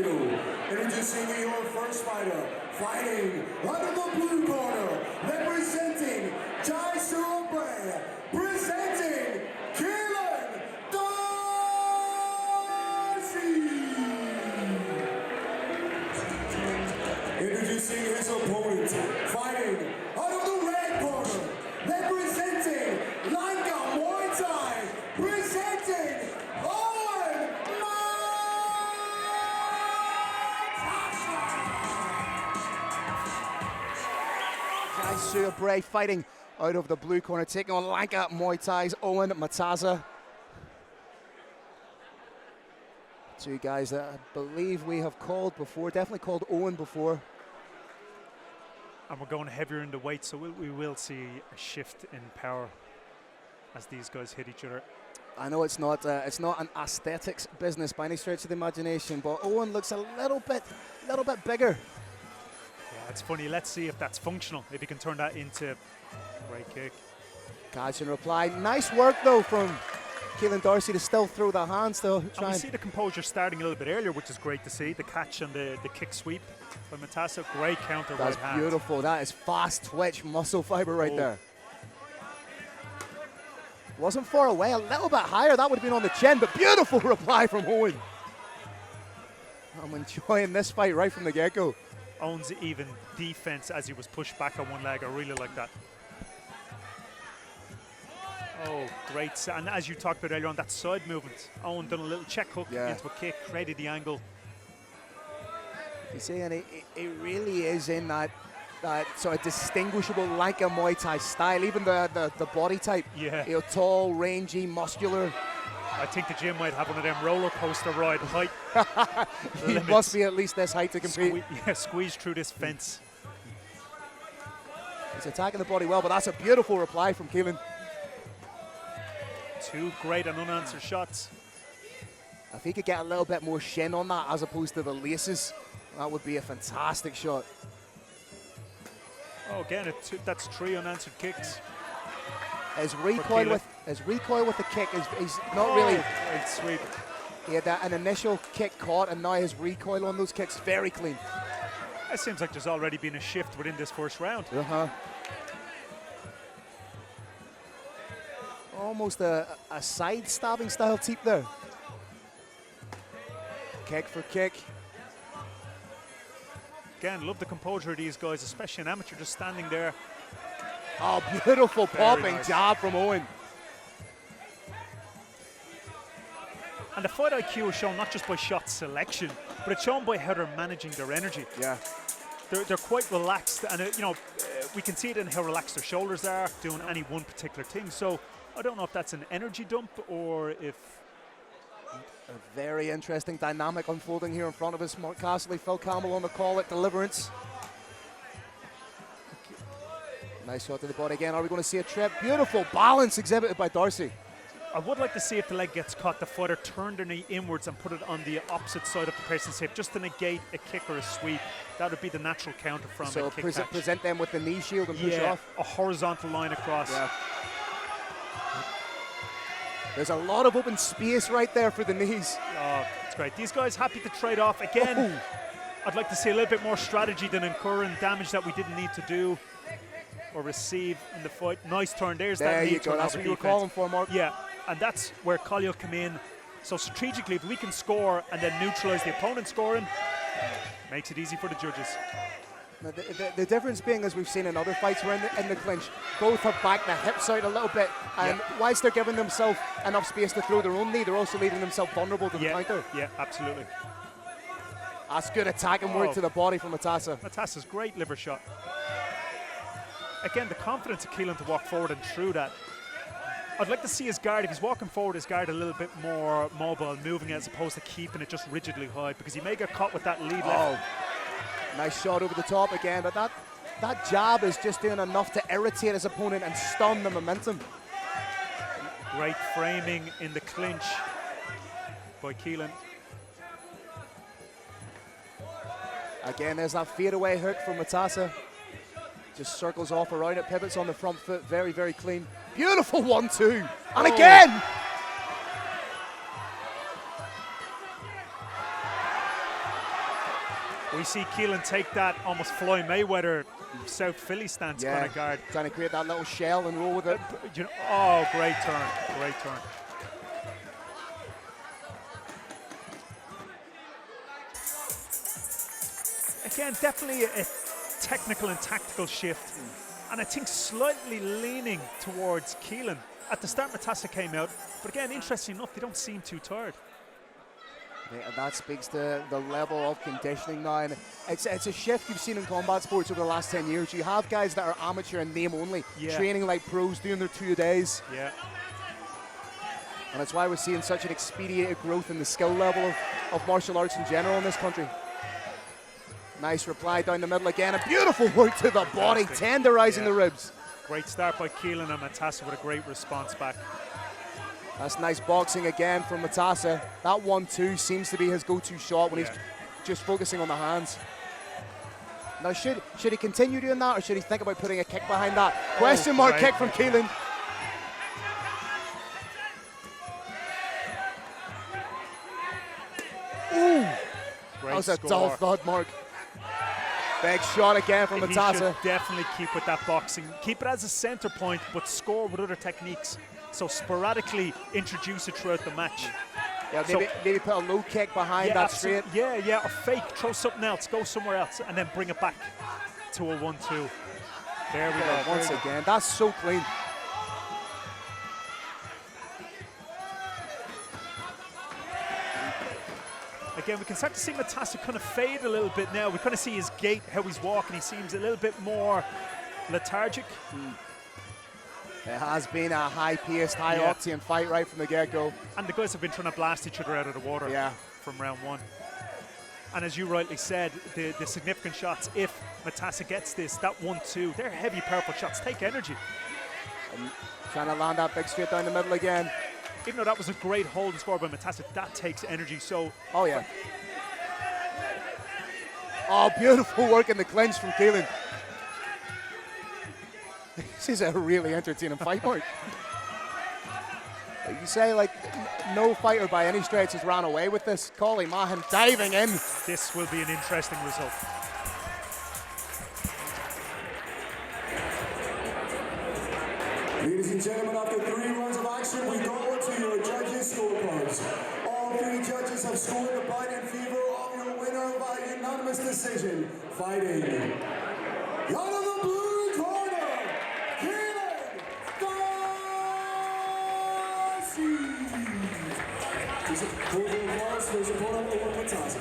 title. Introducing your first fighter, fighting out of the blue corner, representing Jai Surobre, presenting Keelan Darcy. Introducing his opponent, fighting out of the red corner, representing Langka Muay Thai, presenting Eoin Mattassa. Jai Surobre fighting out of the blue corner, taking on Langka Muay Thai's Eoin Mattassa. Two guys that I believe we have called before, definitely called Eoin before. And we're going heavier in the weight, so we will see a shift in power as these guys hit each other. I know it's not an aesthetics business by any stretch of the imagination, but Eoin looks a little bit bigger. Yeah, it's funny. Let's see if that's functional. If he can turn that into a great kick. Catch and reply. Nice work though from Keelan Darcy to still throw the hands though. And we see the composure starting a little bit earlier, which is great to see. The catch and the kick sweep by Mattassa. Great counter right hand. That's beautiful. That is fast twitch muscle fiber right there. Wasn't far away, a little bit higher. That would have been on the chin, but beautiful reply from Eoin. I'm enjoying this fight right from the get-go. Owns even defense as he was pushed back on one leg. I really like that. Oh, great. And as you talked about earlier on, that side movement. Eoin done a little check hook into a kick, created the angle. You see, and it really is in that sort of distinguishable Langka Muay Thai style, even the body type. Yeah. You know, tall, rangy, muscular. I think the gym might have one of them roller coaster ride height. He must be at least this height to compete. Squeeze through this fence. He's attacking the body well, but that's a beautiful reply from Keelan. Two great and unanswered shots. If he could get a little bit more shin on that as opposed to the laces, that would be a fantastic shot. Oh, again, that's three unanswered kicks. His recoil with the kick is not really. Great sweep. He had an initial kick caught, and now his recoil on those kicks very clean. It seems like there's already been a shift within this first round. Almost a side stabbing style teep there. Kick for kick. Again, love the composure of these guys, especially an amateur just standing there. Oh, beautiful popping nice jab from Eoin. And the fight IQ is shown not just by shot selection, but it's shown by how they're managing their energy. Yeah. They're quite relaxed, and we can see it in how relaxed their shoulders are, doing any one particular thing. So I don't know if that's an energy dump or if... A very interesting dynamic unfolding here in front of us. Mark Castley, Phil Campbell on the call at Deliverance. Nice shot to the body again. Are we going to see a trip? Beautiful balance exhibited by Darcy. I would like to see if the leg gets caught, the fighter turn their knee inwards and put it on the opposite side of the person's hip, just to negate a kick or a sweep. That would be the natural counter from a kick catch. Present them with the knee shield and push off. A horizontal line across. Yeah. There's a lot of open space right there for the knees. Oh, it's great. These guys happy to trade off. Again, I'd like to see a little bit more strategy than incurring damage that we didn't need to do or receive in the fight. Nice turn. There's that knee turn. That's what you were calling for, Mark. Yeah, and that's where Collier will come in. So strategically, if we can score and then neutralize the opponent scoring, makes it easy for the judges. Now, the difference being, as we've seen in other fights, we're in the clinch. Both have backed the hips out a little bit, and whilst they're giving themselves enough space to throw their own knee, they're also leaving themselves vulnerable to the counter. Yeah, absolutely. That's good attacking work to the body from Mattassa. Mattassa's great liver shot. Again, the confidence of Keelan to walk forward and through that. I'd like to see his guard, if he's walking forward, his guard a little bit more mobile, moving as opposed to keeping it just rigidly high, because he may get caught with that lead left. Nice shot over the top again, but that jab is just doing enough to irritate his opponent and stun the momentum. Great framing in the clinch by Keelan. Again, there's that fadeaway hook from Mattassa. Just circles off around it, pivots on the front foot, very, very clean. Beautiful 1-2, and again! We see Keelan take that almost Floyd Mayweather South Philly stance kind of guard. Trying to create that little shell and roll with it. You know, oh, great turn, great turn. Again, definitely a technical and tactical shift. And I think slightly leaning towards Keelan. At the start, Mattassa came out, but again, interesting enough, they don't seem too tired. Yeah, and that speaks to the level of conditioning now, and it's a shift you've seen in combat sports over the last 10 years. You have guys that are amateur and name only, training like pros, doing their 2 days. Yeah. And that's why we're seeing such an expedited growth in the skill level of martial arts in general in this country. Nice reply down the middle again, a beautiful work to the body, tenderizing the ribs. Great start by Keelan, and Mattassa with a great response back. That's nice boxing again from Mattassa. That 1-2 seems to be his go-to shot when he's just focusing on the hands. Now, should he continue doing that, or should he think about putting a kick behind that? Question mark kick from Keelan. Ooh, that was a dull thud, Mark. Big shot again from Mattassa. He should definitely keep with that boxing. Keep it as a center point, but score with other techniques. So sporadically introduce it throughout the match. Yeah, maybe put a low kick behind that straight. Yeah, or fake, throw something else, go somewhere else, and then bring it back to a 1-2. There we go. Once again, that's so clean. Again, we can start to see Mattassa kind of fade a little bit now. We kind of see his gait, how he's walking. He seems a little bit more lethargic. It has been a high-paced, high-octane fight right from the get-go. And the guys have been trying to blast each other out of the water from round 1. And as you rightly said, the significant shots, if Mattassa gets this, that 1-2, they're heavy, powerful shots, take energy. And trying to land that big straight down the middle again. Even though that was a great hold and score by Mattassa, that takes energy. So, oh yeah. Oh, beautiful work in the clinch from Keelan. This is a really entertaining fight, Mark. You say, like, no fighter by any stretch has ran away with this. Collie Mahan diving in. This will be an interesting result. Ladies and gentlemen, after 3 rounds of action, we go to your judges' scorecards. All 3 judges have scored the fight in favor of your winner by unanimous decision. Fighting out of the blue corner, Keelan Darcy. His opponent was Eoin Mattassa.